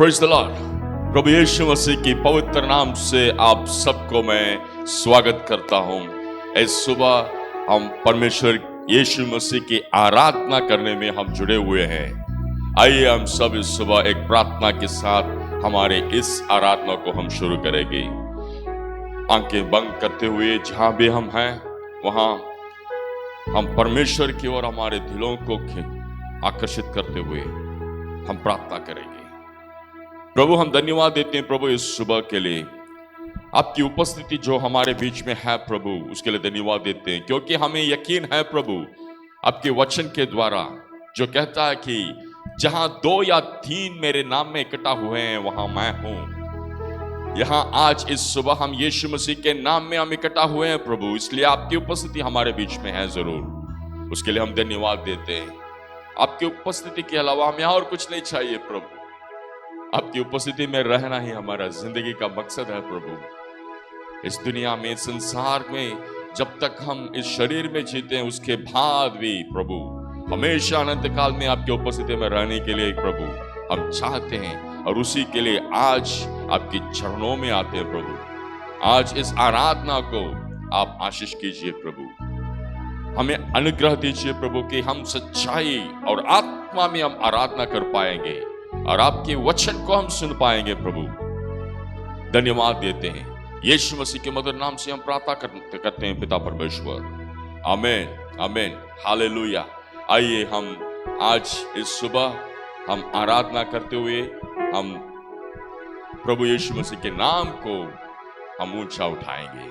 Praise the Lord. प्रभु यीशु मसीह की पवित्र नाम से आप सबको मैं स्वागत करता हूं। इस सुबह हम परमेश्वर यीशु मसीह की आराधना करने में हम जुड़े हुए हैं। आइए हम सब इस सुबह एक प्रार्थना के साथ हमारे इस आराधना को हम शुरू करेंगे। आंखें बंद करते हुए जहां भी हम हैं वहां हम परमेश्वर की ओर हमारे दिलों को आकर्षित करते हुए हम प्रार्थना करेंगे। प्रभु हम धन्यवाद देते हैं प्रभु इस सुबह के लिए, आपकी उपस्थिति जो हमारे बीच में है प्रभु उसके लिए धन्यवाद देते हैं, क्योंकि हमें यकीन है प्रभु आपके वचन के द्वारा जो कहता है कि जहां 2 या 3 मेरे नाम में इकट्ठा हुए हैं वहां मैं हूं। यहां आज इस सुबह हम यीशु मसीह के नाम में हम इकट्ठा हुए हैं प्रभु, इसलिए आपकी उपस्थिति हमारे बीच में है जरूर, उसके लिए हम धन्यवाद देते हैं। आपकी उपस्थिति के अलावा हमें और कुछ नहीं चाहिए प्रभु, आपकी उपस्थिति में रहना ही हमारा जिंदगी का मकसद है प्रभु। इस दुनिया में, संसार में जब तक हम इस शरीर में जीते हैं उसके बाद भी प्रभु हमेशा अनंत काल में आपकी उपस्थिति में रहने के लिए प्रभु हम चाहते हैं, और उसी के लिए आज आपके चरणों में आते हैं प्रभु। आज इस आराधना को आप आशीष कीजिए प्रभु, हमें अनुग्रह दीजिए प्रभु कि हम सच्चाई और आत्मा में हम आराधना कर पाएंगे और आपके वचन को हम सुन पाएंगे प्रभु। धन्यवाद देते हैं यीशु मसीह के मधुर नाम से हम प्रार्थना करते हैं पिता परमेश्वर, आमीन आमीन हालेलुया। आइए हम आज इस सुबह हम आराधना करते हुए हम प्रभु यीशु मसीह के नाम को हम ऊंचा उठाएंगे।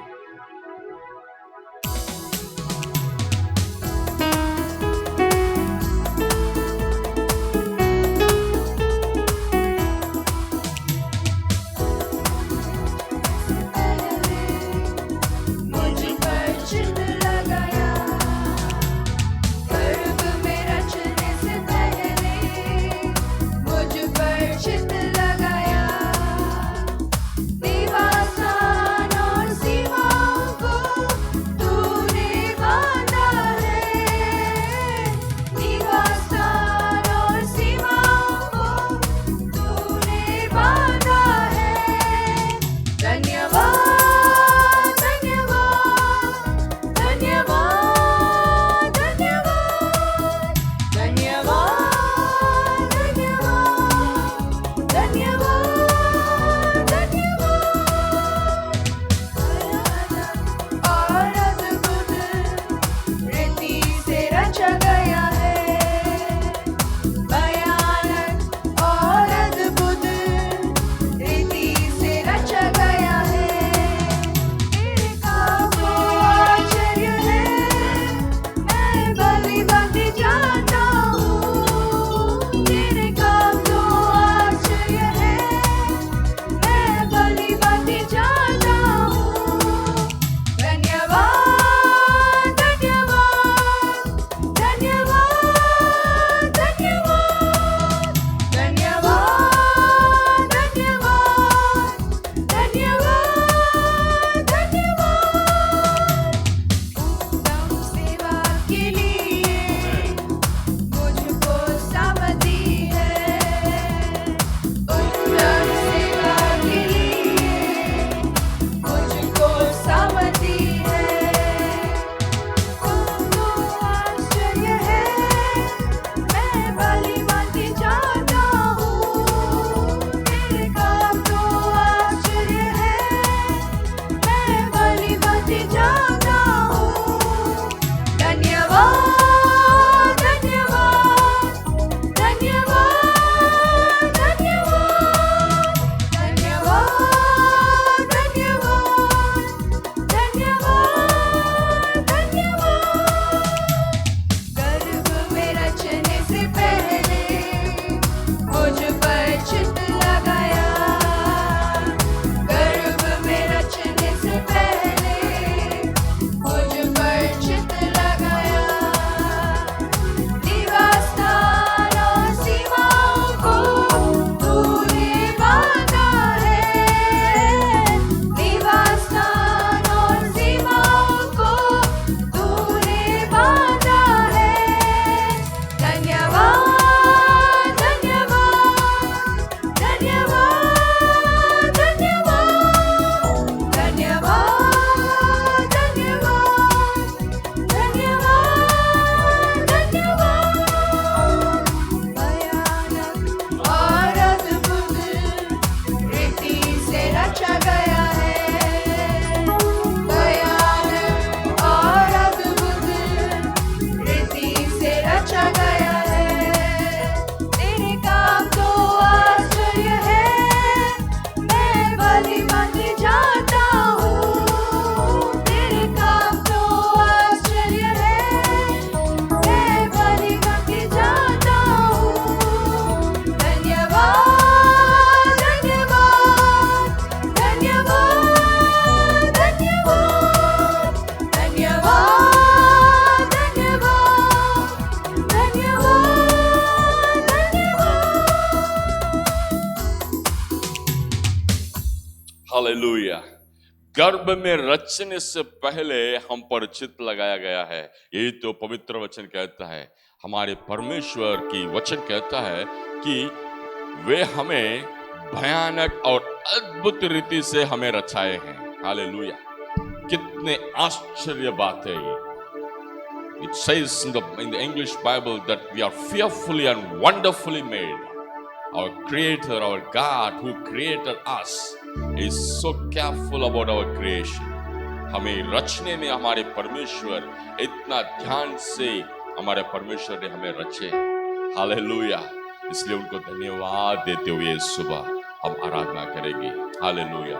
हालेलुया। गर्भ में रचने से पहले हम पर चित्त लगाया गया है, यही तो पवित्र वचन कहता है। हमारे परमेश्वर की वचन कहता है कि वे हमें भयानक और अद्भुत रीति से हमें रचाए हैं। हालेलुया। कितने आश्चर्य बात है ये। It says in the English Bible that we are fearfully and wonderfully made. Our Creator, our God who created us is so careful about our creation. हमें रचने में हमारे परमेश्वर इतना ध्यान से हमारे परमेश्वर ने हमें रचे। हालेलुया। इसलिए उनको धन्यवाद देते हुए सुबह हम आराधना करेंगे। हालेलुया।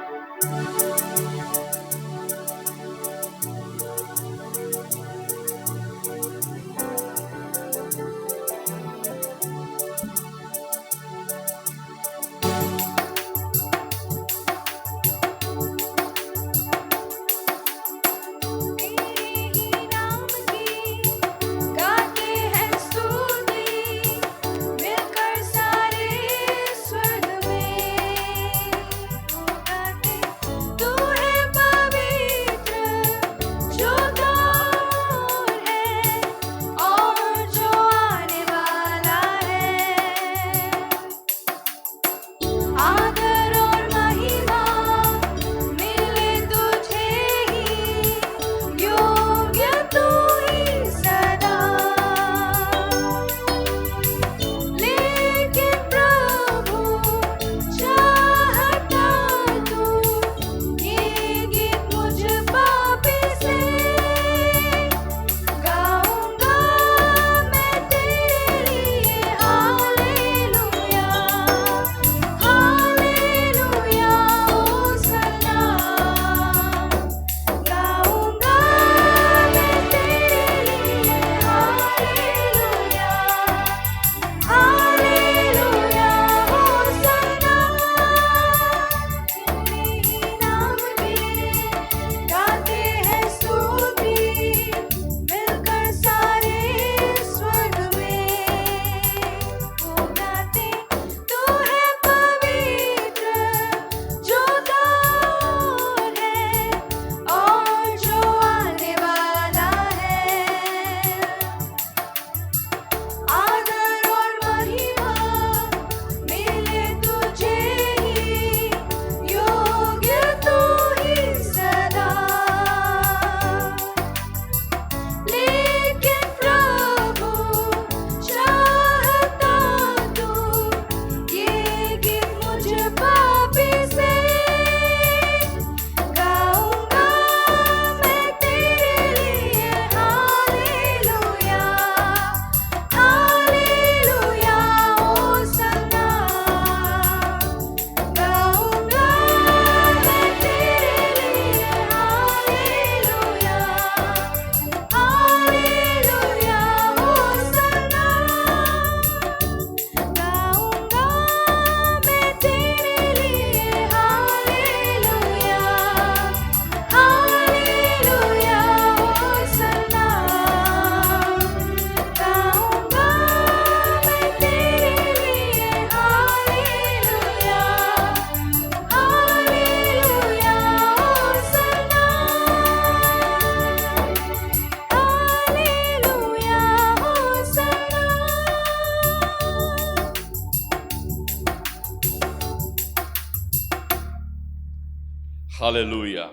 हालेलुया।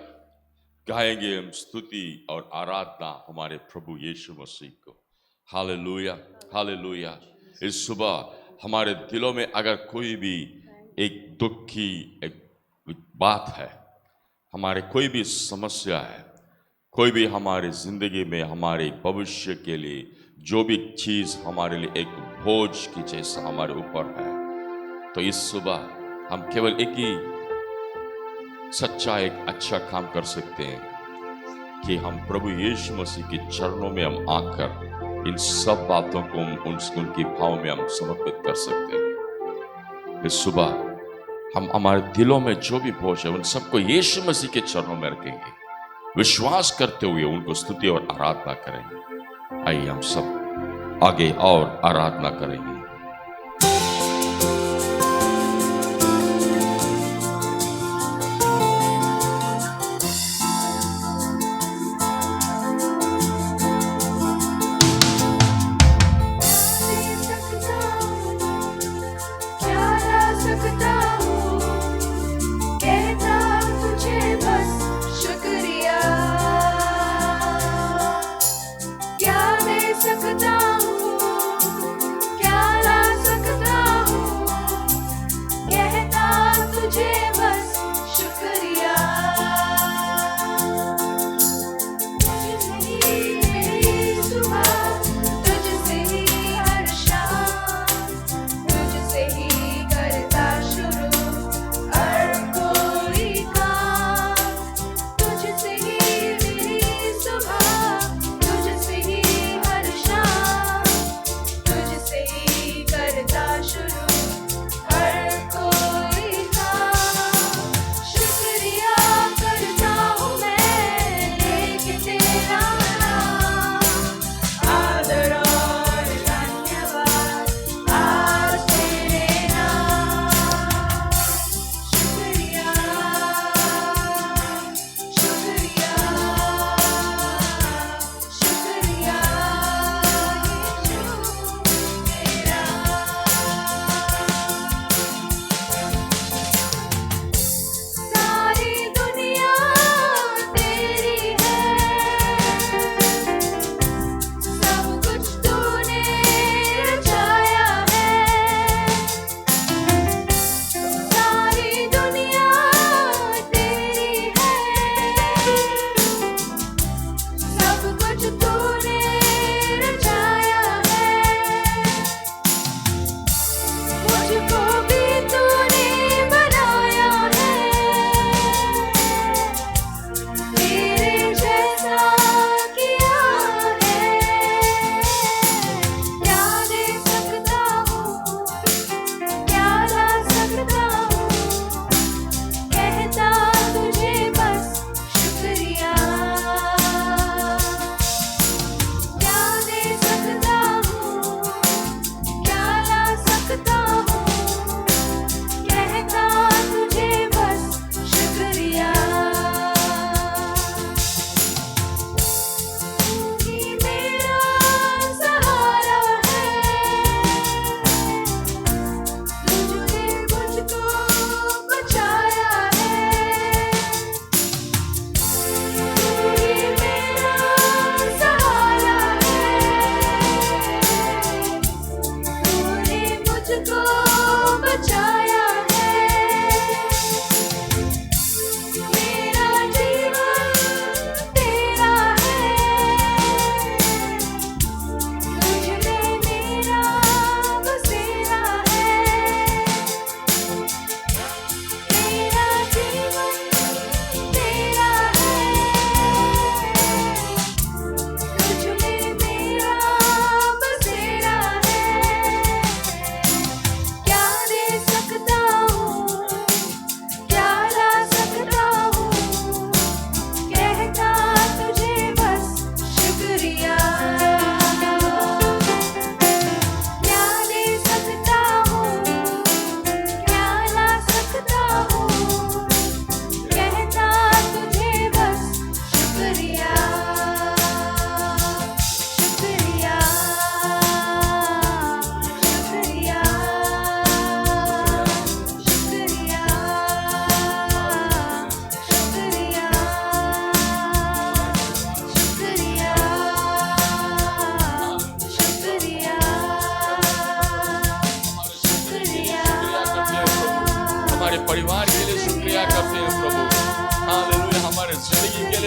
गाएंगे हम स्तुति और आराधना हमारे प्रभु यीशु मसीह को। Hallelujah, hallelujah. इस सुबह हमारे दिलों में अगर कोई भी एक दुख की एक बात है, हमारे कोई भी समस्या है, कोई भी हमारे जिंदगी में हमारे भविष्य के लिए जो भी चीज हमारे लिए एक बोझ की जैसा हमारे ऊपर है, तो इस सुबह हम केवल एक ही सच्चा एक अच्छा काम कर सकते हैं कि हम प्रभु यीशु मसीह के चरणों में हम आकर इन सब बातों को उनकी भाव में हम समर्पित कर सकते हैं। इस सुबह हम हमारे दिलों में जो भी बोझ है उन सबको यीशु मसीह के चरणों में रखेंगे, विश्वास करते हुए उनको स्तुति और आराधना करेंगे। आइए हम सब आगे और आराधना करेंगे।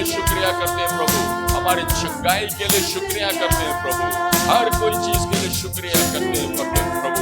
लिए शुक्रिया करते हैं प्रभु, हमारी चंगाई के लिए शुक्रिया करते हैं प्रभु, हर कोई चीज के लिए शुक्रिया करते हैं प्रभु,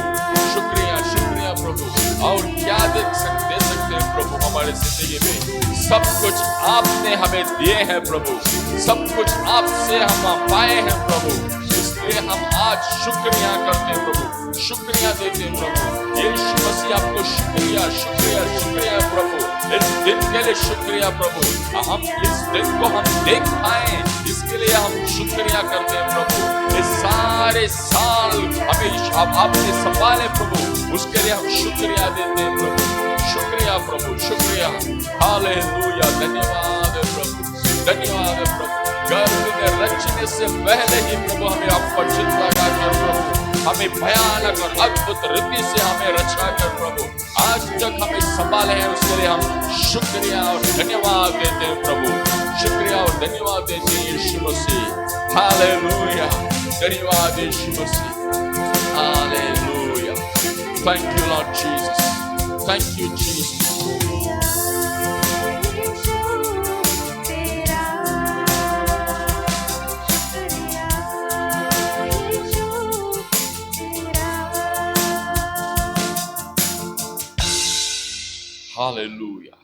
शुक्रिया शुक्रिया प्रभु। और क्या दे सकते हैं प्रभु, हमारे जिंदगी में सब कुछ आपने हमें दिए हैं प्रभु, सब कुछ आपसे हम पाए हैं प्रभु, इसलिए हम आज शुक्रिया करते हैं प्रभु, शुक्रिया देते हैं प्रभु। यीशु मसीह आपको शुक्रिया शुक्रिया शुक्रिया प्रभु, इस दिन के लिए शुक्रिया प्रभु, हम इस दिन को हम देख पाए इसके लिए हम शुक्रिया करते हैं प्रभु। इस सारे साल हमें आपने संभाले प्रभु, उसके लिए हम शुक्रिया देते हैं प्रभु, शुक्रिया प्रभु, शुक्रिया। हालेलुया, धन्यवाद प्रभु, धन्यवाद प्रभु। गर्भ में रचने से पहले ही प्रभु हमें आप पर चिंता कर प्रभु, हमें भयानक और अद्भुत रीति से हमें रचा कर प्रभु, आज तक हमें संभाले हैं, उसके लिए हम शुक्रिया और धन्यवाद देते हैं प्रभु, शुक्रिया और धन्यवाद देते हैं यीशु मसीह। हालेलुया, धन्यवाद यीशु मसीह। हालेलुया, thank you Lord Jesus, thank you Jesus. हालेलुया,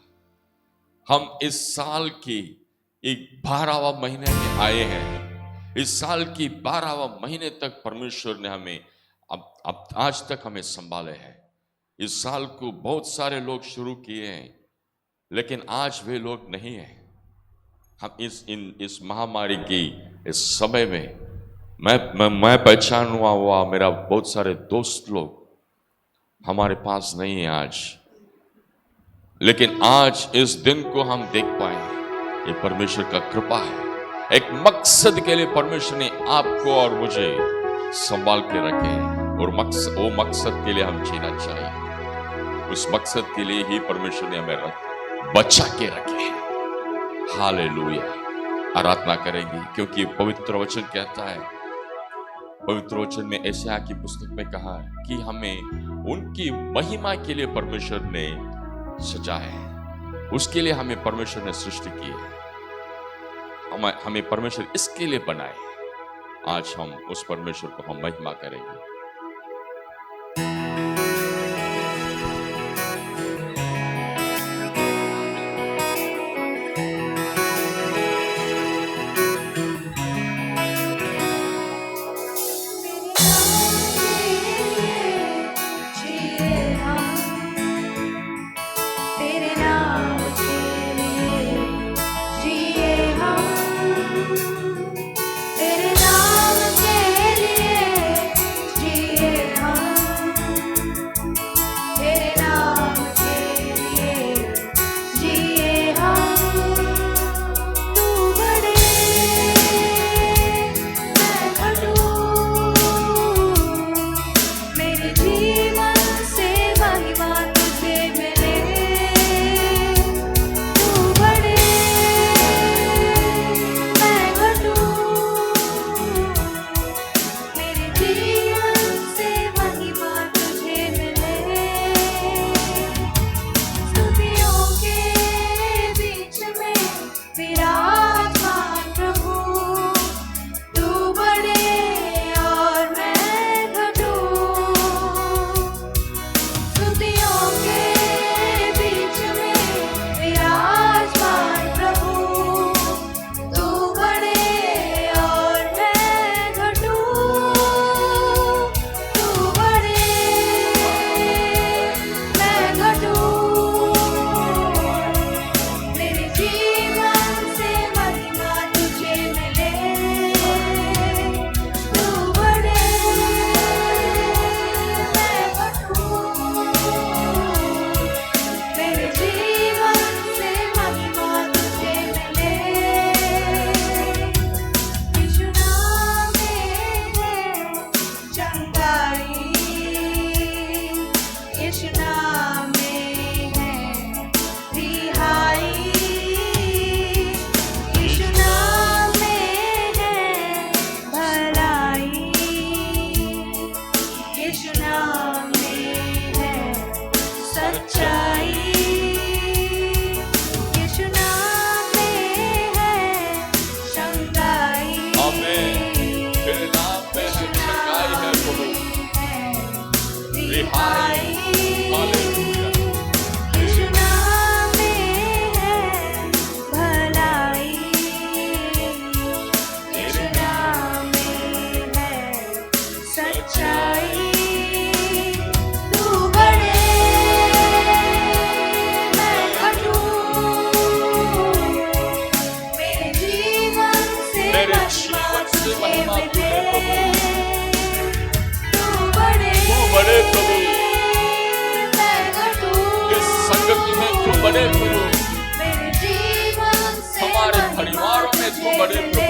हम इस साल की एक 12वां महीने में आए हैं। इस साल की 12वां महीने तक परमेश्वर ने हमें अब आज तक हमें संभाले हैं। इस साल को बहुत सारे लोग शुरू किए हैं, लेकिन आज वे लोग नहीं हैं। हम इस महामारी की इस समय में मैं पहचान हुआ मेरा बहुत सारे दोस्त लोग हमारे पास नहीं है आज, लेकिन आज इस दिन को हम देख पाए, ये परमेश्वर का कृपा है। एक मकसद के लिए परमेश्वर ने आपको और मुझे संभाल के रखे हैं, और वो मकसद के लिए हम जीना चाहिए। उस मकसद के लिए ही परमेश्वर ने हमें बचा के रखे हैं। हालेलुया, आराधना करेंगे, क्योंकि पवित्र वचन कहता है, पवित्र वचन में यशायाह की पुस्तक में कहा है कि हमें उनकी महिमा के लिए परमेश्वर ने सजा है, उसके लिए हमें परमेश्वर ने सृष्टि की है, हमें परमेश्वर इसके लिए बनाए। आज हम उस परमेश्वर को हम महिमा करेंगे। सच्चाई यीशु नाम में है बड़े प्रभु,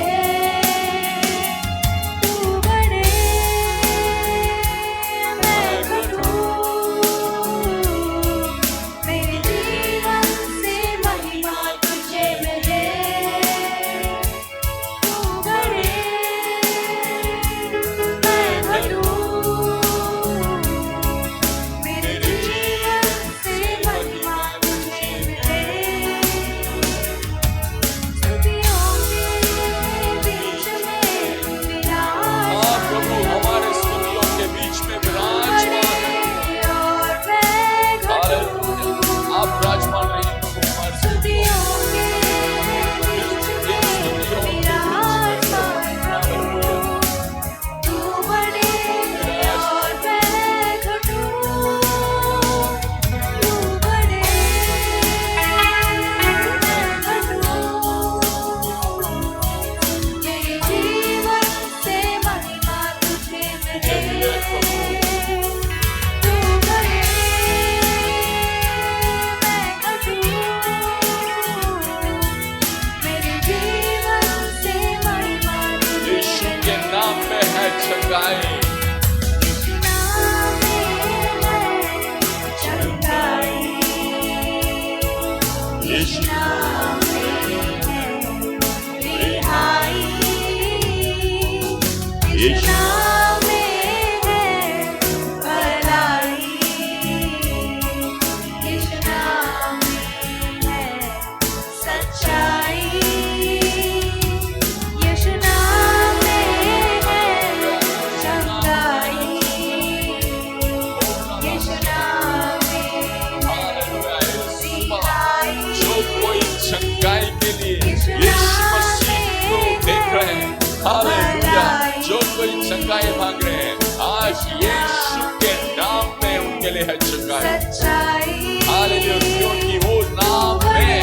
जो कोई चंगाई मांग रहे हैं आज यीशु के नाम में उनके लिए है चंगाई। हालेलुया, क्योंकि वो नाम में है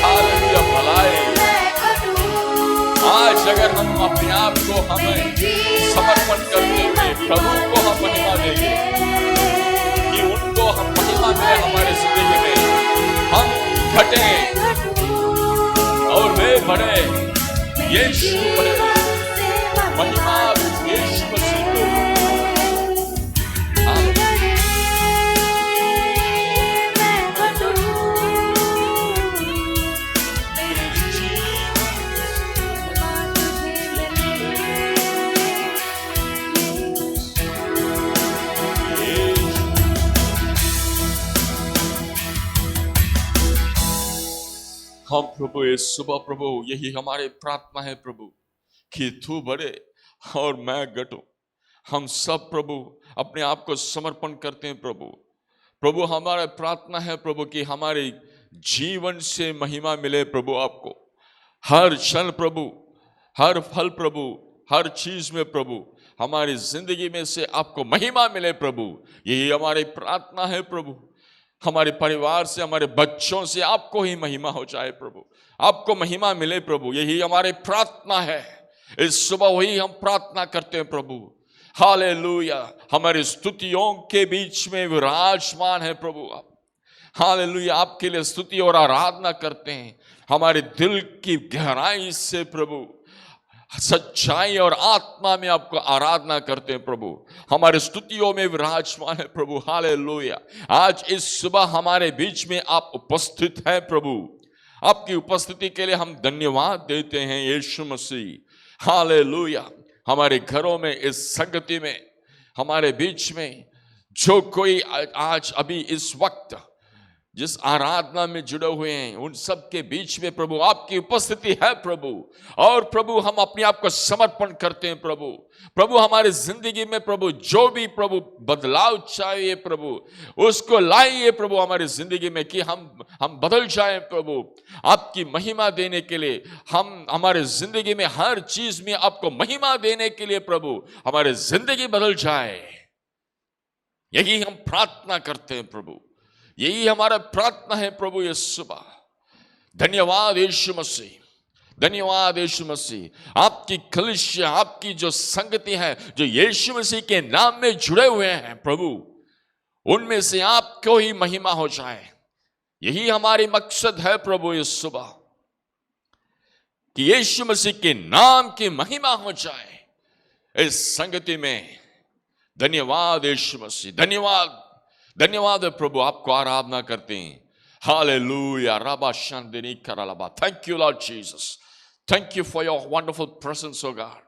हालेलुया भलाई। आज अगर हम अपने आप को हमें समर्पण करते हुए प्रभु को हम महिमा देंगे कि उनको हम महिमा दें हमारे जिंदगी में, हम घटे और वे बढ़े, यीशु बढ़े, महिमा यीशु मसीह को। हम प्रभु इस सुबह प्रभु यही हमारे प्रार्थना है प्रभु कि तू बढ़े और मैं घटूं। हम सब प्रभु अपने आप को समर्पण करते हैं प्रभु। प्रभु हमारा प्रार्थना है प्रभु कि हमारे जीवन से महिमा मिले प्रभु आपको, हर क्षण प्रभु, हर फल प्रभु, हर चीज में प्रभु हमारी जिंदगी में से आपको महिमा मिले प्रभु। यही हमारी प्रार्थना है प्रभु। हमारे परिवार से, हमारे बच्चों से आपको ही महिमा हो जाए प्रभु, आपको महिमा मिले प्रभु। यही हमारी प्रार्थना है। इस सुबह वही हम प्रार्थना करते हैं प्रभु। हालेलुया, हमारी स्तुतियों के बीच में विराजमान है प्रभु आप। हालेलुया, आपके लिए स्तुति और आराधना करते हैं हमारे दिल की गहराई से प्रभु, सच्चाई और आत्मा में आपको आराधना करते हैं प्रभु। हमारे स्तुतियों में विराजमान है प्रभु। हालेलुया, आज इस सुबह हमारे बीच में आप उपस्थित हैं प्रभु। आपकी उपस्थिति के लिए हम धन्यवाद देते हैं यीशु मसीह। हालेलुया, हमारे घरों में, इस संगति में, हमारे बीच में जो कोई आज अभी इस वक्त जिस आराधना में जुड़े हुए हैं उन सब के बीच में प्रभु आपकी उपस्थिति है प्रभु। और प्रभु हम अपने आप को समर्पण करते हैं प्रभु। प्रभु हमारे जिंदगी में प्रभु जो भी प्रभु बदलाव चाहिए प्रभु उसको लाइए प्रभु हमारी जिंदगी में कि हम बदल जाएं प्रभु आपकी महिमा देने के लिए। हम हमारे जिंदगी में हर चीज में आपको महिमा देने के लिए प्रभु हमारी जिंदगी बदल जाए। यही हम प्रार्थना करते हैं प्रभु, यही हमारा प्रार्थना है प्रभु ये सुबह। धन्यवाद यीशु मसीह, धन्यवाद यीशु मसीह। आपकी कलीसिया, आपकी जो संगति है जो यीशु मसीह के नाम में जुड़े हुए हैं प्रभु, उनमें से आपको ही महिमा हो जाए। यही हमारी मकसद है प्रभु इस सुबह कि यीशु मसीह के नाम की महिमा हो जाए। इस संगति में धन्यवाद यीशु मसीह, धन्यवाद, धन्यवाद है प्रभु, आपको आराधना करते हैं। हालेलुया रबा शांतिनी करालबा। Thank you Lord Jesus, thank you for your wonderful presence O God,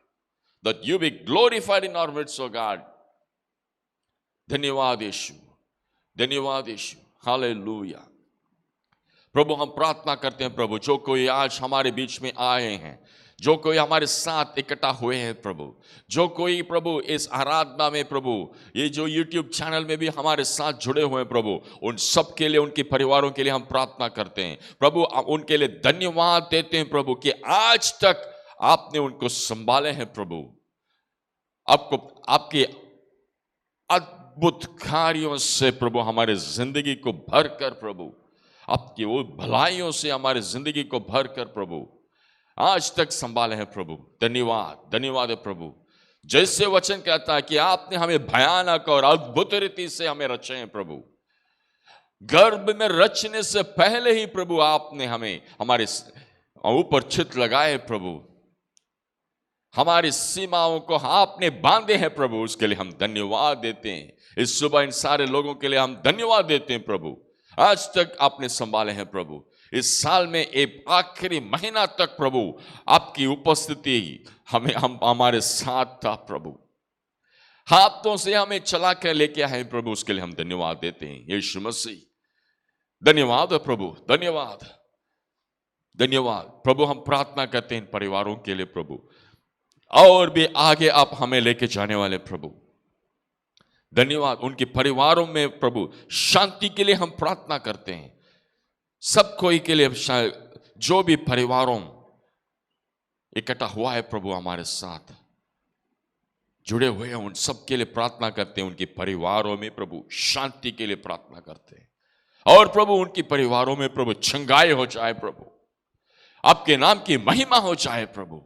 that you be glorified in our midst O God. धन्यवाद यीशु, धन्यवाद यीशु, हालेलुया। प्रभु हम प्रार्थना करते हैं प्रभु, जो कोई आज हमारे बीच में आए हैं, जो कोई हमारे साथ इकट्ठा हुए हैं प्रभु, जो कोई प्रभु इस आराधना में प्रभु, ये जो YouTube चैनल में भी हमारे साथ जुड़े हुए हैं प्रभु, उन सब के लिए, उनके परिवारों के लिए हम प्रार्थना करते हैं प्रभु। उनके लिए धन्यवाद देते हैं प्रभु कि आज तक आपने उनको संभाले हैं प्रभु। आपको आपके अद्भुत कार्यों से प्रभु हमारे जिंदगी को भर कर प्रभु, आपकी वो भलाइयों से हमारे जिंदगी को भर कर प्रभु आज तक संभाले हैं प्रभु। धन्यवाद, धन्यवाद है प्रभु। जैसे वचन कहता है कि आपने हमें भयानक और अद्भुत रीति से हमें रचे हैं प्रभु। गर्भ में रचने से पहले ही प्रभु आपने हमें हमारे ऊपर चित लगाए प्रभु, हमारी सीमाओं को आपने बांधे हैं प्रभु, उसके लिए हम धन्यवाद देते हैं। इस सुबह इन सारे लोगों के लिए हम धन्यवाद देते हैं प्रभु, आज तक आपने संभाले हैं प्रभु। इस साल में एक आखिरी महीना तक प्रभु आपकी उपस्थिति हम हमारे साथ था प्रभु, हाथों से हमें चला कर लेके आए प्रभु, उसके लिए हम धन्यवाद देते हैं यीशु मसीह। धन्यवाद प्रभु, धन्यवाद, धन्यवाद प्रभु। हम प्रार्थना करते हैं इन परिवारों के लिए प्रभु, और भी आगे आप हमें लेके जाने वाले प्रभु। धन्यवाद उनके परिवारों में प्रभु शांति के लिए हम प्रार्थना करते हैं। सब कोई के लिए, जो भी परिवारों इकट्ठा हुआ है प्रभु हमारे साथ जुड़े हुए हैं, उन सब के लिए प्रार्थना करते हैं। उनके परिवारों में प्रभु शांति के लिए प्रार्थना करते हैं, और प्रभु उनके परिवारों में प्रभु चंगाई हो जाए प्रभु, आपके नाम की महिमा हो जाए प्रभु।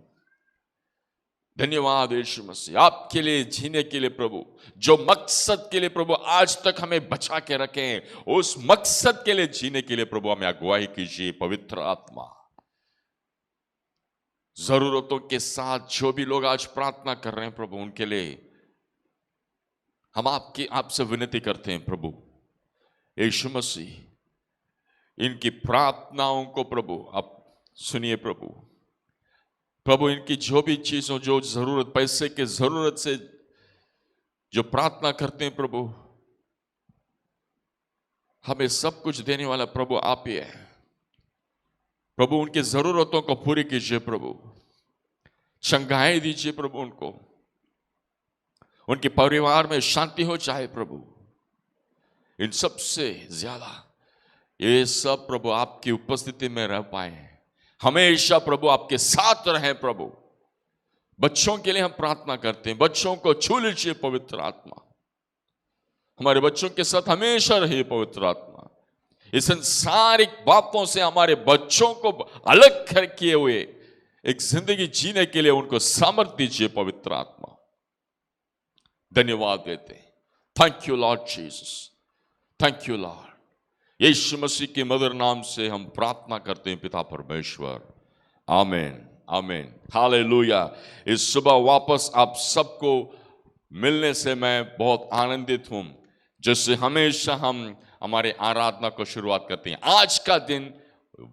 धन्यवाद यीशु मसीह, आपके लिए जीने के लिए प्रभु, जो मकसद के लिए प्रभु आज तक हमें बचा के रखे हैं, उस मकसद के लिए जीने के लिए प्रभु हमें अगुवाई कीजिए पवित्र आत्मा। जरूरतों के साथ जो भी लोग आज प्रार्थना कर रहे हैं प्रभु, उनके लिए हम आपसे विनती करते हैं प्रभु यीशु मसीह, इनकी प्रार्थनाओं को प्रभु आप सुनिए प्रभु। प्रभु इनकी जो भी चीजों, जो जरूरत, पैसे के जरूरत से जो प्रार्थना करते हैं प्रभु, हमें सब कुछ देने वाला प्रभु आप ही है प्रभु। उनकी जरूरतों को पूरी कीजिए प्रभु, चंगाई दीजिए प्रभु उनको, उनके परिवार में शांति हो जाए प्रभु। इन सब से ज्यादा ये सब प्रभु आपकी उपस्थिति में रह पाए, हमेशा प्रभु आपके साथ रहे प्रभु। बच्चों के लिए हम प्रार्थना करते हैं, बच्चों को छू लीजिए पवित्र आत्मा, हमारे बच्चों के साथ हमेशा रहिए पवित्र आत्मा। इस संसारिक बातों से हमारे बच्चों को अलग कर किए हुए एक जिंदगी जीने के लिए उनको सामर्थ्य दीजिए पवित्र आत्मा। धन्यवाद देते हैं, thank you Lord Jesus, thank you Lord. Yeshu Masih के मधुर नाम से हम प्रार्थना करते हैं पिता परमेश्वर, आमीन, आमीन, हालेलुया। इस सुबह वापस आप सबको मिलने से मैं बहुत आनंदित हूं। जैसे हमेशा हम हमारे आराधना को शुरुआत करते हैं, आज का दिन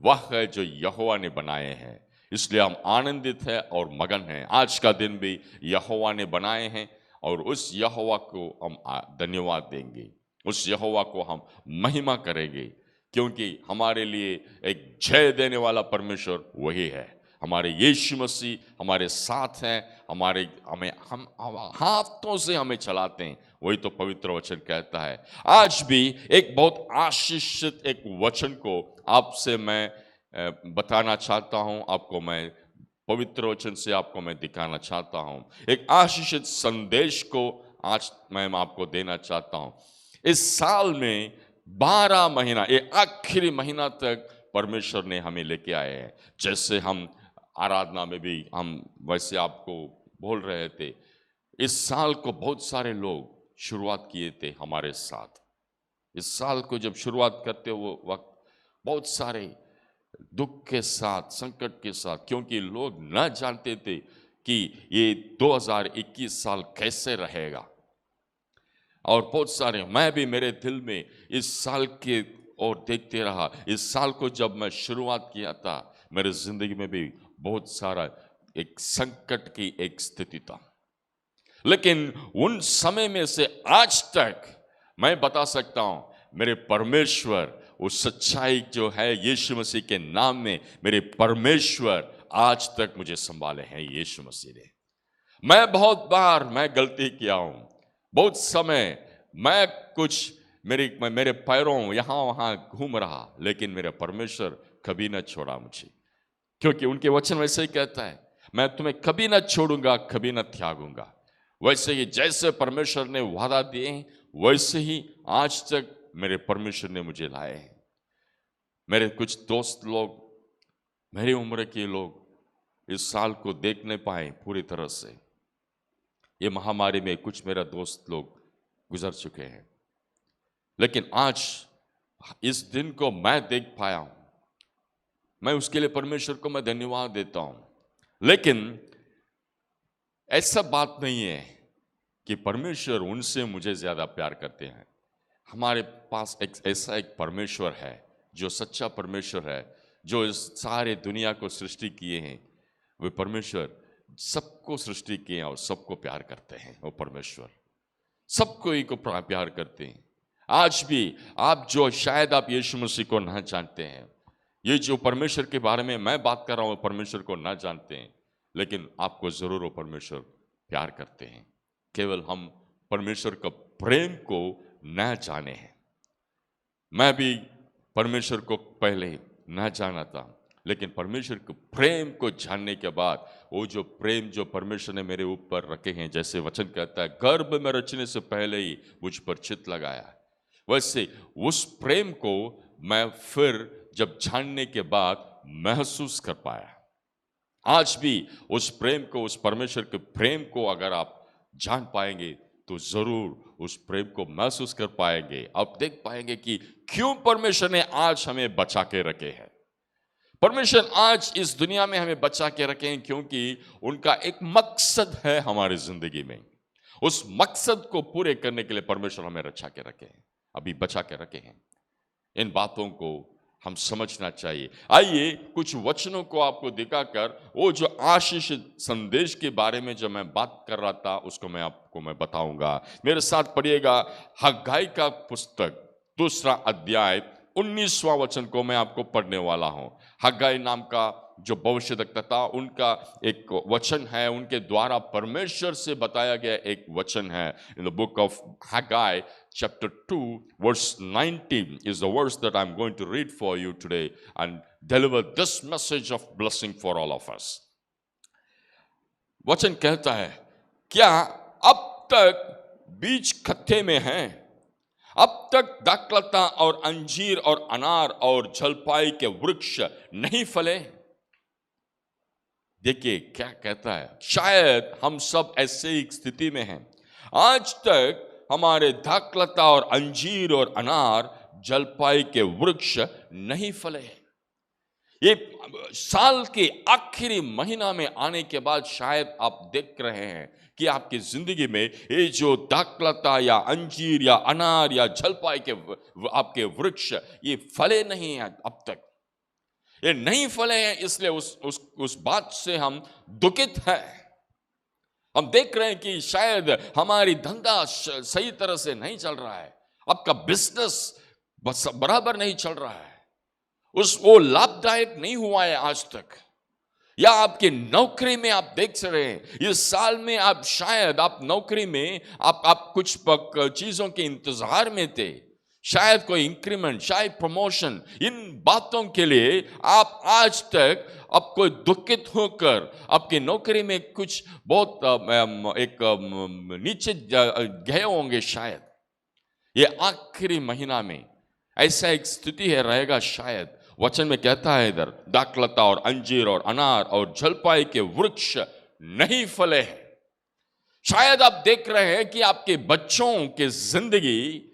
वह है जो यहोवा ने बनाए हैं, इसलिए हम आनंदित हैं और मगन हैं। आज का दिन भी यहोवा ने बनाए हैं और उस यहोवा को हम धन्यवाद देंगे, उस यहोवा को हम महिमा करेंगे, क्योंकि हमारे लिए एक जय देने वाला परमेश्वर वही है। हमारे यीशु मसीह हमारे साथ हैं, हम हाथों से हमें चलाते हैं, वही तो पवित्र वचन कहता है। आज भी एक बहुत आशीषित एक वचन को आपसे मैं बताना चाहता हूं, आपको मैं पवित्र वचन से आपको मैं दिखाना चाहता हूं। एक आशीषित संदेश को आज मैं आपको देना चाहता हूं। इस साल में 12 महीना, ये आखिरी महीना तक परमेश्वर ने हमें लेके आए हैं। जैसे हम आराधना में भी हम वैसे आपको बोल रहे थे, इस साल को बहुत सारे लोग शुरुआत किए थे हमारे साथ। इस साल को जब शुरुआत करते वो वक्त बहुत सारे दुख के साथ, संकट के साथ, क्योंकि लोग न जानते थे कि ये 2021 साल कैसे रहेगा। और बहुत सारे, मैं भी मेरे दिल में इस साल के और देखते रहा। इस साल को जब मैं शुरुआत किया था, मेरे जिंदगी में भी बहुत सारा एक संकट की एक स्थिति था, लेकिन उन समय में से आज तक मैं बता सकता हूं, मेरे परमेश्वर, उस सच्चाई जो है यीशु मसीह के नाम में, मेरे परमेश्वर आज तक मुझे संभाले हैं यीशु मसीह ने। मैं बहुत बार मैं गलती किया हूं, बहुत समय मैं कुछ मेरे पैरों यहां वहां घूम रहा, लेकिन मेरे परमेश्वर कभी न छोड़ा मुझे, क्योंकि उनके वचन वैसे ही कहता है, मैं तुम्हें कभी न छोड़ूंगा, कभी न त्यागूंगा। वैसे ही जैसे परमेश्वर ने वादा दिए हैं, वैसे ही आज तक मेरे परमेश्वर ने मुझे लाए हैं। मेरे कुछ दोस्त लोग, मेरी उम्र के लोग इस साल को देख नहीं पाए पूरी तरह से। ये महामारी में कुछ मेरा दोस्त लोग गुजर चुके हैं, लेकिन आज इस दिन को मैं देख पाया हूं, मैं उसके लिए परमेश्वर को मैं धन्यवाद देता हूं। लेकिन ऐसा बात नहीं है कि परमेश्वर उनसे मुझे ज्यादा प्यार करते हैं। हमारे पास एक ऐसा एक परमेश्वर है जो सच्चा परमेश्वर है, जो इस सारे दुनिया को सृष्टि किए हैं। वे परमेश्वर सबको सृष्टि किए हैं और सबको प्यार करते हैं। वो परमेश्वर सबको ही को प्यार करते हैं। आज भी आप जो शायद आप यीशु मसीह को ना जानते हैं, ये जो परमेश्वर के बारे में मैं बात कर रहा हूं, परमेश्वर को ना जानते हैं, लेकिन आपको जरूर वो परमेश्वर प्यार करते हैं। केवल हम परमेश्वर का प्रेम को न जाने हैं। मैं भी परमेश्वर को पहले न जाना था, लेकिन परमेश्वर के प्रेम को जानने के बाद, वो जो प्रेम जो परमेश्वर ने मेरे ऊपर रखे हैं, जैसे वचन कहता है, गर्भ में रचने से पहले ही मुझ पर चित्त लगाया, वैसे उस प्रेम को मैं फिर जब जानने के बाद महसूस कर पाया। आज भी उस प्रेम को, उस परमेश्वर के प्रेम को अगर आप जान पाएंगे तो जरूर उस प्रेम को महसूस कर पाएंगे। आप देख पाएंगे कि क्यों परमेश्वर ने आज हमें बचा के रखे हैं। परमेश्वर आज इस दुनिया में हमें बचा के रखे हैं क्योंकि उनका एक मकसद है हमारी जिंदगी में। उस मकसद को पूरे करने के लिए परमेश्वर हमें रचा के रखे हैं, अभी बचा के रखे हैं। इन बातों को हम समझना चाहिए। आइए कुछ वचनों को आपको दिखाकर वो जो आशीष संदेश के बारे में जो मैं बात कर रहा था उसको मैं आपको बताऊंगा। मेरे साथ पढ़िएगा हग्गाई का पुस्तक 2 अध्याय 19वां वचन को मैं आपको पढ़ने वाला हूं। हग्गाई नाम का जो भविष्यद्वक्ता था, उनका एक वचन है, उनके द्वारा परमेश्वर से बताया गया एक वचन है। In the book of Haggai chapter 2 verse 19 is the verse that I'm going to read for you today and deliver this message of blessing for all of us. वचन कहता है, क्या अब तक बीज खत्ते में हैं? अब तक दाखलता और अंजीर और अनार और जलपाई के वृक्ष नहीं फले? देखिए क्या कहता है। शायद हम सब ऐसे ही स्थिति में हैं। आज तक हमारे दाखलता और अंजीर और अनार जलपाई के वृक्ष नहीं फले। ये साल के आखिरी महीना में आने के बाद शायद आप देख रहे हैं कि आपकी जिंदगी में ये जो दाखलता या अंजीर या अनार या जलपाई के आपके वृक्ष ये फले नहीं हैं। अब तक ये नहीं फले हैं, इसलिए उस बात से हम दुखित हैं। हम देख रहे हैं कि शायद हमारी धंधा सही तरह से नहीं चल रहा है, आपका बिजनेस बराबर नहीं चल रहा है, वो लाभदायक नहीं हुआ है आज तक। या आपकी नौकरी में आप देख रहे हैं इस साल में आप शायद आप नौकरी में आप कुछ चीजों के इंतजार में थे, शायद कोई इंक्रीमेंट, शायद प्रमोशन, इन बातों के लिए आप आज तक आपको दुखित होकर आपकी नौकरी में कुछ बहुत एक नीचे गए होंगे। शायद ये आखिरी महीना में ऐसा एक स्थिति है रहेगा। शायद वचन में कहता है इधर, दाखलता और अंजीर और अनार और जलपाई के वृक्ष नहीं फले हैं। शायद आप देख रहे हैं कि आपके बच्चों की जिंदगी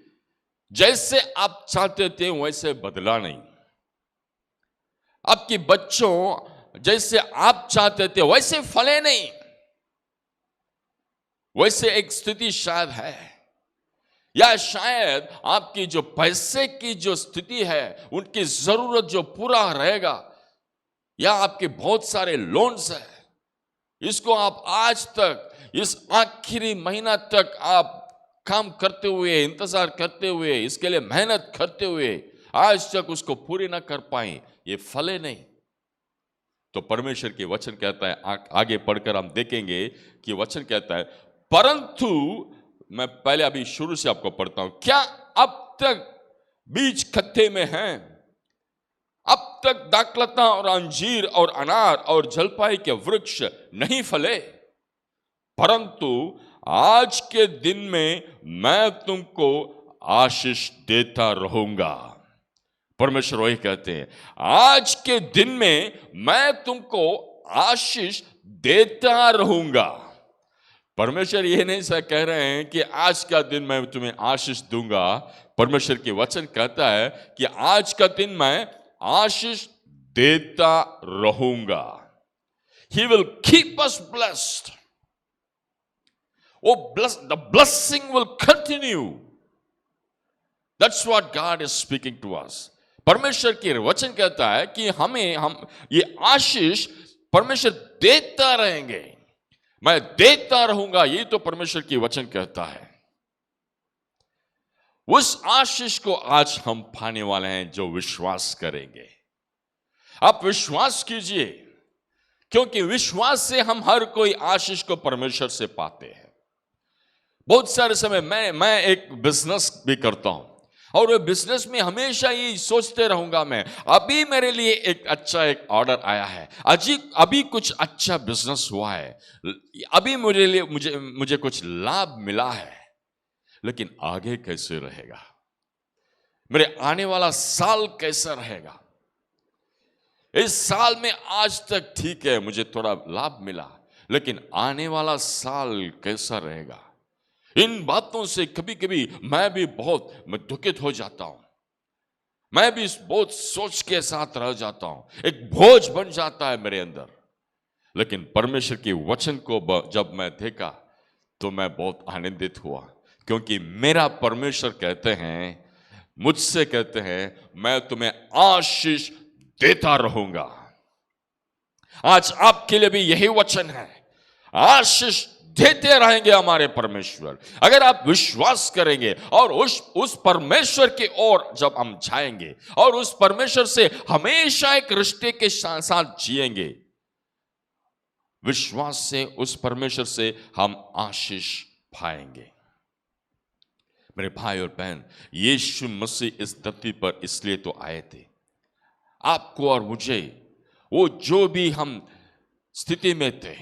जैसे आप चाहते थे वैसे बदला नहीं। आपके बच्चों जैसे आप चाहते थे वैसे फले नहीं। वैसे एक स्थिति शायद है, या शायद आपकी जो पैसे की जो स्थिति है, उनकी जरूरत जो पूरा रहेगा, या आपके बहुत सारे लोन्स है, इसको आप आज तक इस आखिरी महीना तक आप काम करते हुए, इंतजार करते हुए, इसके लिए मेहनत करते हुए आज तक उसको पूरी ना कर पाए, ये फले नहीं। तो परमेश्वर के वचन कहता है, आगे पढ़कर हम देखेंगे कि वचन कहता है, परंतु मैं पहले अभी शुरू से आपको पढ़ता हूं, क्या अब तक बीज खत्ते में हैं? अब तक दाखलता और अंजीर और अनार और जलपाई के वृक्ष नहीं फले? परंतु आज के दिन में मैं तुमको आशीष देता रहूंगा। परमेश्वर वही कहते हैं, आज के दिन में मैं तुमको आशीष देता रहूंगा। परमेश्वर ये नहीं कह रहे हैं कि आज का दिन मैं तुम्हें आशीष दूंगा। परमेश्वर के वचन कहता है कि आज का दिन मैं आशीष देता रहूंगा। He will keep us blessed. The blessing will continue. That's what God is speaking to us. परमेश्वर के वचन कहता है कि हम ये आशीष परमेश्वर देता रहेंगे, मैं देता रहूंगा। ये तो परमेश्वर की वचन कहता है। उस आशीष को आज हम पाने वाले हैं जो विश्वास करेंगे। आप विश्वास कीजिए, क्योंकि विश्वास से हम हर कोई आशीष को परमेश्वर से पाते हैं। बहुत सारे समय मैं एक बिजनेस भी करता हूं, और बिजनेस में हमेशा ये सोचते रहूंगा, मैं अभी मेरे लिए एक ऑर्डर आया है, अभी कुछ अच्छा बिजनेस हुआ है, अभी मुझे कुछ लाभ मिला है, लेकिन आगे कैसे रहेगा? मेरे आने वाला साल कैसा रहेगा? इस साल में आज तक ठीक है, मुझे थोड़ा लाभ मिला, लेकिन आने वाला साल कैसा रहेगा? इन बातों से कभी कभी मैं भी बहुत दुखित हो जाता हूं। मैं भी बहुत सोच के साथ रह जाता हूं, एक बोझ बन जाता है मेरे अंदर। लेकिन परमेश्वर के वचन को जब मैं देखा तो मैं बहुत आनंदित हुआ, क्योंकि मेरा परमेश्वर कहते हैं, मुझसे कहते हैं, मैं तुम्हें आशीष देता रहूंगा। आज आपके लिए भी यही वचन है, आशीष देते रहेंगे हमारे परमेश्वर। अगर आप विश्वास करेंगे और उस परमेश्वर की ओर जब हम जाएंगे और उस परमेश्वर से हमेशा एक रिश्ते के साथ जिएंगे, विश्वास से उस परमेश्वर से हम आशीष पाएंगे। मेरे भाई और बहन, यीशु मसीह इस धरती पर इसलिए तो आए थे, आपको और मुझे, वो जो भी हम स्थिति में थे,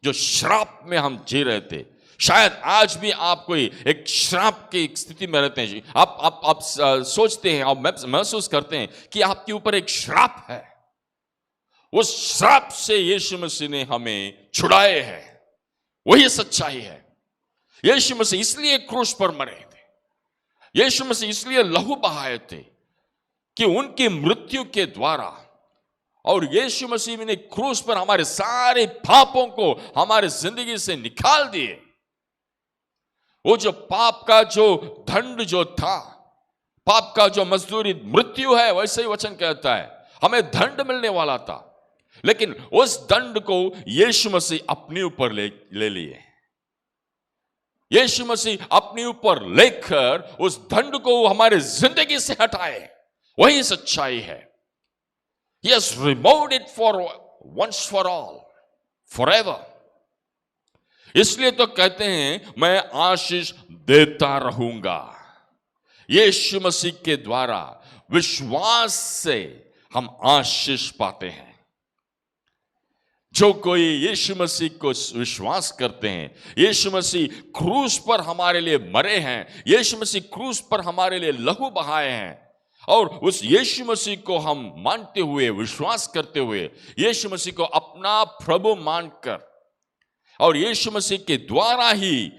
जो श्राप में हम जी रहे थे, शायद आज भी आप कोई एक श्राप की स्थिति में रहते हैं। आप सोचते हैं, आप महसूस करते हैं कि आपके ऊपर एक श्राप है। उस श्राप से यीशु मसीह ने हमें छुड़ाए हैं, वही सच्चाई है। यीशु मसीह इसलिए क्रूस पर मरे थे, यीशु मसीह इसलिए लहू बहाए थे कि उनकी मृत्यु के द्वारा, और यीशु मसीह ने क्रूस पर हमारे सारे पापों को हमारे जिंदगी से निकाल दिए। वो जो पाप का जो दंड जो था, पाप का जो मजदूरी मृत्यु है, वैसे ही वचन कहता है हमें दंड मिलने वाला था, लेकिन उस दंड को यीशु मसीह अपने ऊपर ले लिए। यीशु मसीह अपने ऊपर लेकर उस दंड को हमारे जिंदगी से हटाए, वही सच्चाई है। He has removed it for once for all, forever. इसलिए तो कहते हैं मैं आशीष देता रहूंगा। यीशु मसीह के द्वारा विश्वास से हम आशीष पाते हैं। जो कोई यीशु मसीह को विश्वास करते हैं, यीशु मसीह क्रूस पर हमारे लिए मरे हैं, यीशु मसीह क्रूस पर हमारे लिए लहू बहाए हैं, और उस यीशु मसीह को हम मानते हुए, विश्वास करते हुए, यीशु मसीह को अपना प्रभु मानकर, और यीशु मसीह के द्वारा ही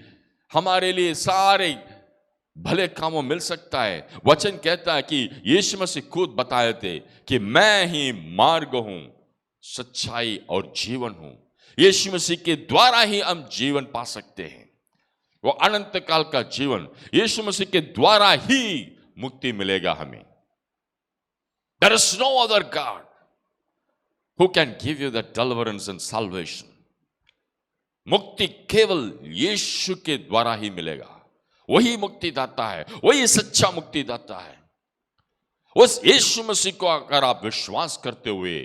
हमारे लिए सारे भले कामों मिल सकता है। वचन कहता है कि यीशु मसीह खुद बताए थे कि मैं ही मार्ग हूं, सच्चाई और जीवन हूं। यीशु मसीह के द्वारा ही हम जीवन पा सकते हैं, वो अनंत काल का जीवन। यीशु मसीह के द्वारा ही मुक्ति मिलेगा हमें। There is no other God who can give you that deliverance and salvation. मुक्ति केवल यीशु के द्वारा ही मिलेगा। वही मुक्तिदाता है, वही सच्चा मुक्तिदाता है। उस यीशु मसीह को अगर आप विश्वास करते हुए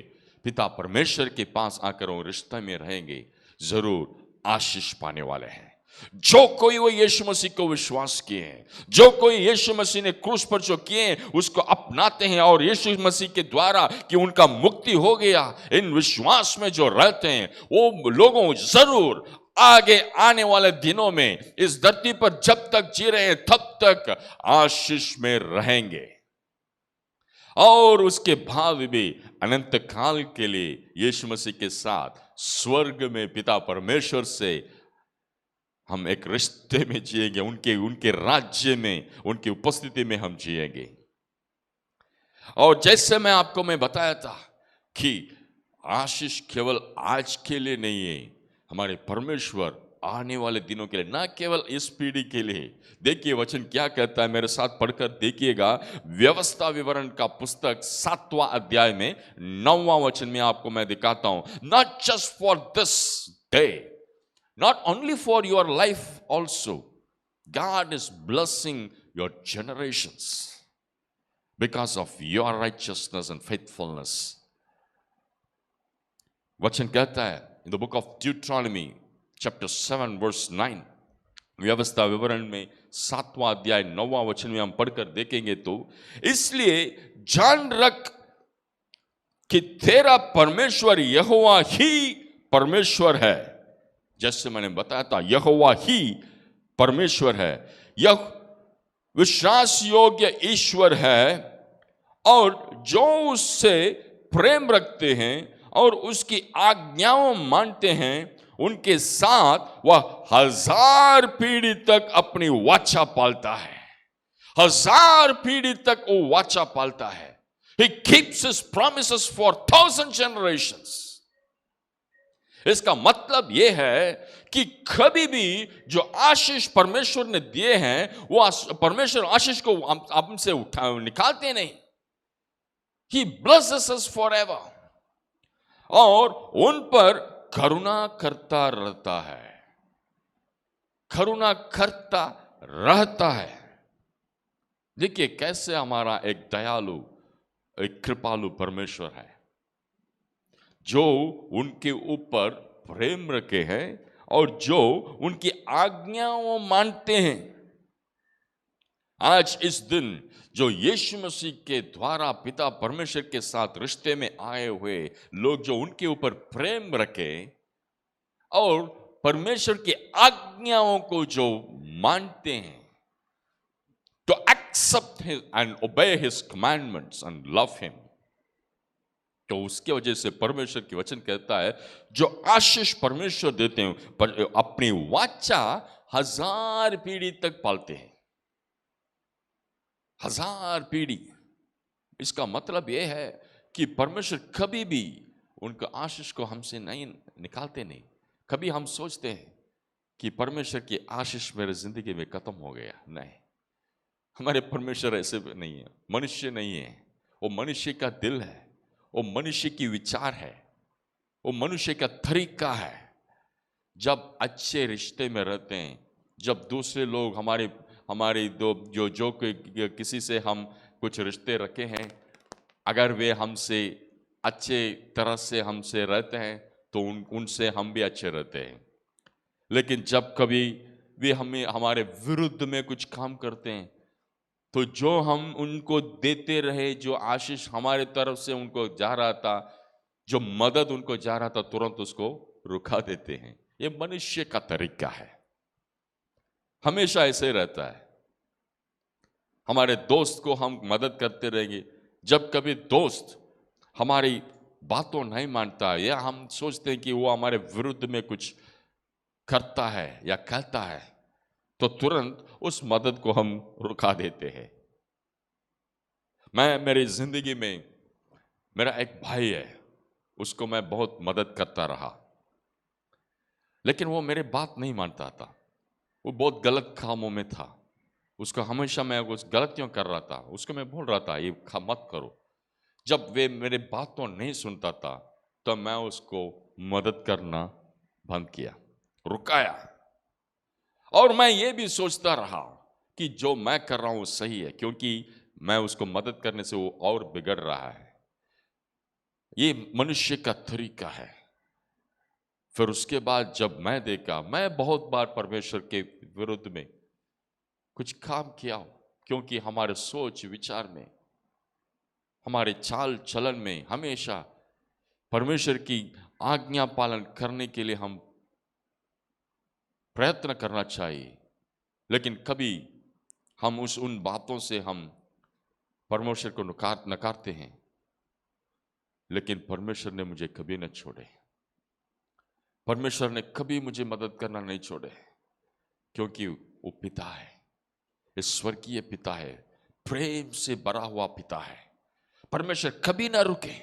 पिता परमेश्वर के पास आकर वो रिश्ते में रहेंगे, जरूर आशीष पाने वाले हैं। जो कोई वो यीशु मसीह को विश्वास किए हैं, जो कोई यीशु मसीह ने क्रूस पर जो किए हैं उसको अपनाते हैं और यीशु मसीह के द्वारा कि उनका मुक्ति हो गया, इन विश्वास में जो रहते हैं वो लोगों जरूर आगे आने वाले दिनों में इस धरती पर जब तक जी रहे हैं तब तक आशीष में रहेंगे और उसके बाद भी अनंत काल के लिए यीशु मसीह के साथ स्वर्ग में पिता परमेश्वर से हम एक रिश्ते में जिएंगे, उनके राज्य में, उनकी उपस्थिति में हम जिएंगे। और जैसे मैं बताया था कि आशीष केवल आज के लिए नहीं है, हमारे परमेश्वर आने वाले दिनों के लिए, ना केवल इस पीढ़ी के लिए। देखिए वचन क्या कहता है, मेरे साथ पढ़कर देखिएगा। व्यवस्था विवरण का पुस्तक 7वां अध्याय में 9वां वचन में आपको मैं दिखाता हूं। Not just for this day, not only for your life also, God is blessing your generations because of your righteousness and faithfulness. वचन कहता है in the book of Deuteronomy chapter 7 verse 9, व्यवस्था विवरण में 7वां अध्याय 9वां वचन में हम पढ़कर देखेंगे तो, इसलिए जान रख कि तेरा परमेश्वर यहोवा ही परमेश्वर है। जैसे मैंने बताया था, यहोवा ही परमेश्वर है, यह विश्वास योग्य ईश्वर है और जो उससे प्रेम रखते हैं और उसकी आज्ञाओं मानते हैं उनके साथ वह 1000 पीढ़ी तक अपनी वाचा पालता है। 1000 पीढ़ी तक वो वाचा पालता है। He keeps his promises for 1000 generations. इसका मतलब यह है कि कभी भी जो आशीष परमेश्वर ने दिए हैं वो परमेश्वर आशीष को हमसे निकालते नहीं। He blesses us forever. और उन पर करुणा करता रहता है, करुणा करता रहता है। देखिए कैसे हमारा एक दयालु, एक कृपालु परमेश्वर है जो उनके ऊपर प्रेम रखे हैं और जो उनकी आज्ञाओं मानते हैं। आज इस दिन जो यीशु मसीह के द्वारा पिता परमेश्वर के साथ रिश्ते में आए हुए लोग जो उनके ऊपर प्रेम रखे और परमेश्वर की आज्ञाओं को जो मानते हैं, तो accept his and obey his commandments and love him, तो उसके वजह से परमेश्वर की वचन कहता है जो आशीष परमेश्वर देते हैं पर अपनी वाचा 1000 पीढ़ी तक पालते हैं। 1000 पीढ़ी, इसका मतलब यह है कि परमेश्वर कभी भी उनका आशीष को हमसे नहीं निकालते नहीं। कभी हम सोचते हैं कि परमेश्वर की आशीष मेरे जिंदगी में खत्म हो गया, नहीं, हमारे परमेश्वर ऐसे नहीं है, मनुष्य नहीं है। वो मनुष्य का दिल है, वो मनुष्य की विचार है, वो मनुष्य का तरीका है। जब अच्छे रिश्ते में रहते हैं, जब दूसरे लोग हमारे जो किसी से हम कुछ रिश्ते रखे हैं, अगर वे हमसे अच्छे तरह से हमसे रहते हैं तो उनसे हम भी अच्छे रहते हैं। लेकिन जब कभी वे हमारे विरुद्ध में कुछ काम करते हैं तो जो हम उनको देते रहे, जो आशीष हमारे तरफ से उनको जा रहा था, जो मदद उनको जा रहा था, तुरंत उसको रुका देते हैं। ये मनुष्य का तरीका है, हमेशा ऐसे रहता है। हमारे दोस्त को हम मदद करते रहेंगे, जब कभी दोस्त हमारी बातों नहीं मानता या हम सोचते हैं कि वो हमारे विरुद्ध में कुछ करता है या कहता है, तो तुरंत उस मदद को हम रुका देते हैं। मैं मेरी जिंदगी में, मेरा एक भाई है, उसको मैं बहुत मदद करता रहा, लेकिन वो मेरे बात नहीं मानता था। वो बहुत गलत कामों में था। उसको हमेशा मैं कुछ गलतियों कर रहा था, उसको मैं बोल रहा था ये मत करो। जब वे मेरे बातों नहीं सुनता था तो मैं उसको मदद करना बंद किया, रुकाया। और मैं ये भी सोचता रहा कि जो मैं कर रहा हूं सही है, क्योंकि मैं उसको मदद करने से वो और बिगड़ रहा है। ये मनुष्य का तरीका है। फिर उसके बाद जब मैं देखा, मैं बहुत बार परमेश्वर के विरुद्ध में कुछ काम किया, क्योंकि हमारे सोच विचार में, हमारे चाल चलन में हमेशा परमेश्वर की आज्ञा पालन करने के लिए हम प्रयत्न करना चाहिए, लेकिन कभी हम उन बातों से हम परमेश्वर को नकारते हैं। लेकिन परमेश्वर ने मुझे कभी न छोड़े, परमेश्वर ने कभी मुझे मदद करना नहीं छोड़े, क्योंकि वो पिता है, स्वर्गीय पिता है, प्रेम से भरा हुआ पिता है। परमेश्वर कभी ना रुके।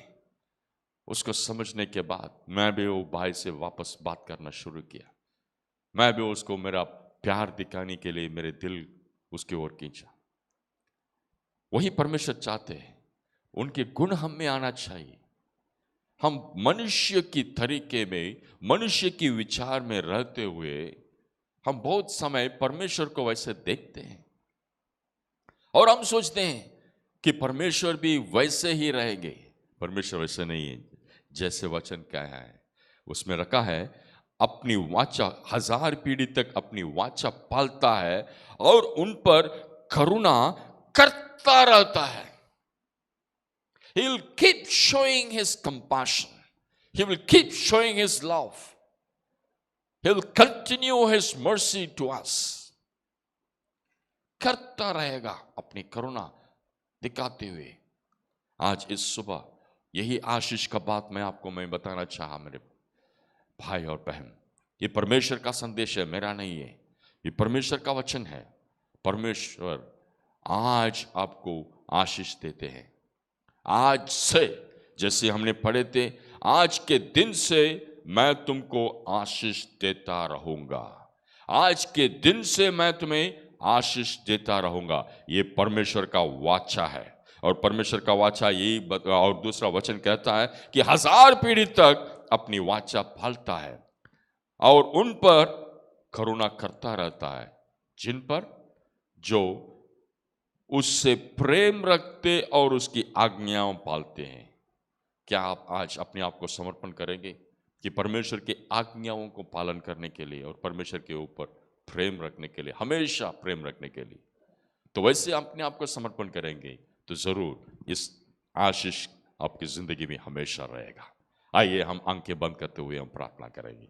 उसको समझने के बाद मैं भी वो भाई से वापस बात करना शुरू किया। मैं भी उसको मेरा प्यार दिखाने के लिए मेरे दिल उसकी ओर खींचा। वही परमेश्वर चाहते हैं, उनके गुण हम में आना चाहिए। हम मनुष्य की तरीके में, मनुष्य की विचार में रहते हुए हम बहुत समय परमेश्वर को वैसे देखते हैं और हम सोचते हैं कि परमेश्वर भी वैसे ही रहेंगे। परमेश्वर वैसे नहीं है। जैसे वचन क्या है उसमें रखा है, अपनी वाचा 1000 पीढ़ी तक अपनी वाचा पालता है और उन पर करुणा करता रहता है। He will keep showing his compassion. He will keep showing his love. He will continue his mercy to us. करता रहेगा अपनी करुणा दिखाते हुए। आज इस सुबह यही आशीष का बात मैं बताना चाहा मेरे भाई और बहन। ये परमेश्वर का संदेश है, मेरा नहीं है। ये परमेश्वर का वचन है। परमेश्वर आज आपको आशीष देते हैं। आज से, जैसे हमने पढ़े थे, आज के दिन से मैं तुमको आशीष देता रहूंगा। आज के दिन से मैं तुम्हें आशीष देता रहूंगा। ये परमेश्वर का वाचा है। और परमेश्वर का वाचा यही और दूसरा वचन कहता है कि 1000 पीढ़ी तक अपनी वाचा पालता है और उन पर करुणा करता रहता है, जिन पर जो उससे प्रेम रखते और उसकी आज्ञाओं पालते हैं। क्या आप आज अपने आप को समर्पण करेंगे कि परमेश्वर की आज्ञाओं को पालन करने के लिए और परमेश्वर के ऊपर प्रेम रखने के लिए, हमेशा प्रेम रखने के लिए? तो वैसे अपने आप को समर्पण करेंगे तो जरूर इस आशीष आपकी जिंदगी में हमेशा रहेगा। आइए हम आंखें बंद करते हुए हम प्रार्थना करेंगे।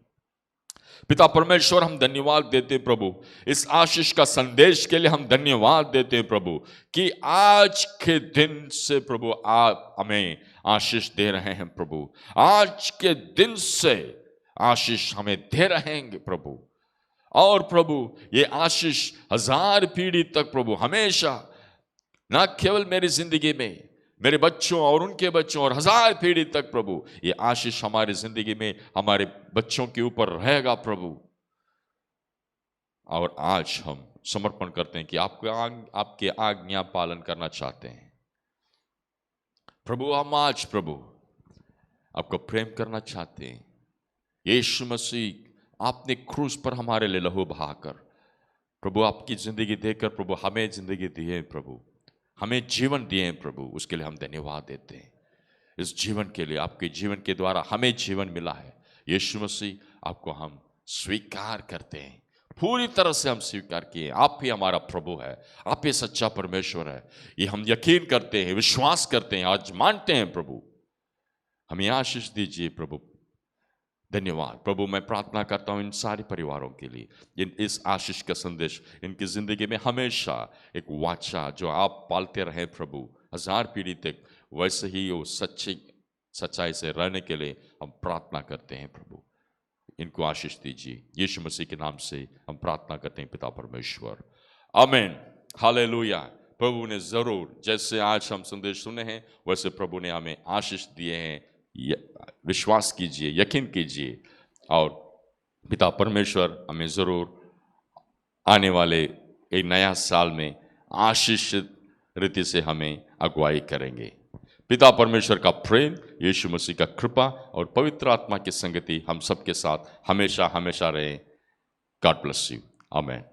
पिता परमेश्वर, हम धन्यवाद देते हैं प्रभु, इस आशीष का संदेश के लिए हम धन्यवाद देते हैं प्रभु, कि आज के दिन से प्रभु आप हमें आशीष दे रहे हैं प्रभु। आज के दिन से आशीष हमें दे रहेंगे प्रभु। और प्रभु ये आशीष 1000 पीढ़ी तक प्रभु हमेशा, ना केवल मेरी जिंदगी में, मेरे बच्चों और उनके बच्चों और 1000 पीढ़ी तक प्रभु ये आशीष हमारी जिंदगी में, हमारे बच्चों के ऊपर रहेगा प्रभु। और आज हम समर्पण करते हैं कि आपके आज्ञा पालन करना चाहते हैं प्रभु। हम आज प्रभु आपको प्रेम करना चाहते हैं। यीशु मसीह, आपने क्रूस पर हमारे लिए लहू बहाकर प्रभु आपकी जिंदगी देकर प्रभु हमें जिंदगी दी है प्रभु, हमें जीवन दिए हैं प्रभु। उसके लिए हम धन्यवाद देते हैं। इस जीवन के लिए, आपके जीवन के द्वारा हमें जीवन मिला है। यीशु मसीह, आपको हम स्वीकार करते हैं, पूरी तरह से हम स्वीकार किए। आप ही हमारा प्रभु है, आप ही सच्चा परमेश्वर है, ये हम यकीन करते हैं, विश्वास करते हैं, आज मानते हैं प्रभु। हमें आशीष दीजिए प्रभु। धन्यवाद प्रभु। मैं प्रार्थना करता हूँ इन सारे परिवारों के लिए, इस आशीष का संदेश इनकी जिंदगी में हमेशा एक वाचा जो आप पालते रहे प्रभु 1000 पीढ़ी तक, वैसे ही वो सच्चाई से रहने के लिए हम प्रार्थना करते हैं प्रभु। इनको आशीष दीजिए। यीशु मसीह के नाम से हम प्रार्थना करते हैं पिता परमेश्वर, आमीन। हालेलुया। प्रभु ने जरूर, जैसे आज हम संदेश सुने हैं वैसे प्रभु ने हमें आशीष दिए हैं। विश्वास कीजिए, यकीन कीजिए, और पिता परमेश्वर हमें जरूर आने वाले एक नया साल में आशीषित रीति से हमें अगुवाई करेंगे। पिता परमेश्वर का प्रेम, यीशु मसीह का कृपा और पवित्र आत्मा की संगति हम सबके साथ हमेशा हमेशा रहे। God bless you. आमीन।